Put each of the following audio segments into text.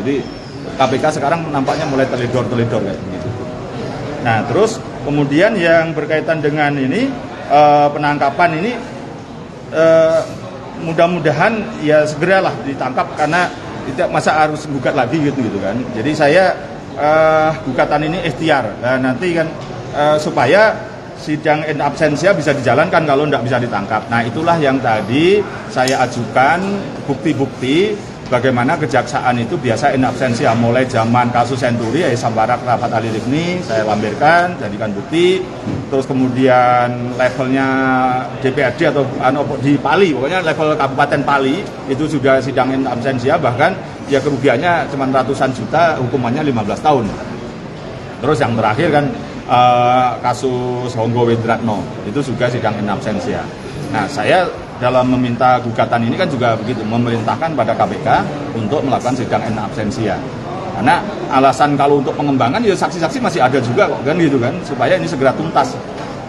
Jadi KPK sekarang nampaknya mulai teledor kayak begitu. Nah, terus kemudian yang berkaitan dengan ini penangkapan ini mudah-mudahan ya segeralah ditangkap karena tidak masa harus gugat lagi gitu kan. Jadi saya gugatan ini ikhtiar. Nah, nanti kan supaya sidang in absentia bisa dijalankan kalau tidak bisa ditangkap. Nah, itulah yang tadi saya ajukan bukti-bukti bagaimana kejaksaan itu biasa in absentia mulai zaman kasus Senturi, Sambarak Rapat Ali Rifni saya lampirkan, jadikan bukti. Terus kemudian levelnya DPRD atau di Pali, pokoknya level Kabupaten Pali itu sudah sidang in absentia, bahkan ya kerugiannya cuma ratusan juta, hukumannya 15 tahun. Terus yang terakhir kan kasus Honggo Windratno itu juga sidang in absentia. Nah, saya dalam meminta gugatan ini kan juga begitu, memerintahkan pada KPK untuk melakukan sidang in absentia. Karena alasan kalau untuk pengembangan ya saksi-saksi masih ada juga kok kan gitu kan, supaya ini segera tuntas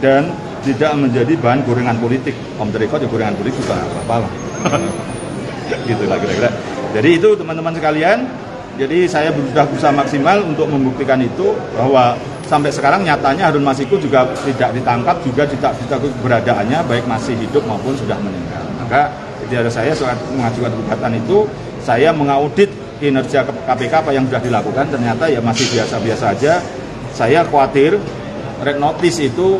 dan tidak menjadi bahan gorengan politik. Om Direkod ya gorengan politik juga apa-apa lah. Gitu lah kira-kira. Jadi itu teman-teman sekalian, jadi saya sudah berusaha maksimal untuk membuktikan itu bahwa sampai sekarang nyatanya Harun Masiku juga tidak ditangkap, juga tidak keberadaannya baik masih hidup maupun sudah meninggal. Maka jadi saya saat mengajukan gugatan itu, saya mengaudit kinerja KPK apa yang sudah dilakukan, ternyata ya masih biasa-biasa aja. Saya khawatir red notice itu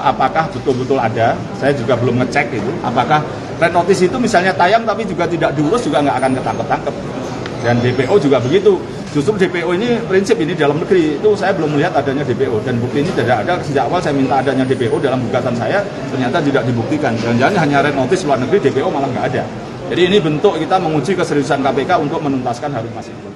apakah betul-betul ada, saya juga belum ngecek itu, apakah red notice itu misalnya tayang tapi juga tidak diurus juga nggak akan ketangkep-tangkep. Dan DPO juga begitu. Justru DPO ini prinsip ini dalam negeri itu saya belum melihat adanya DPO, dan bukti ini tidak ada. Sejak awal saya minta adanya DPO dalam gugatan saya, ternyata tidak dibuktikan. Jangan-jangan hanya red notice luar negeri, DPO malah nggak ada. Jadi ini bentuk kita menguji keseriusan KPK untuk menuntaskan Harun Masiku.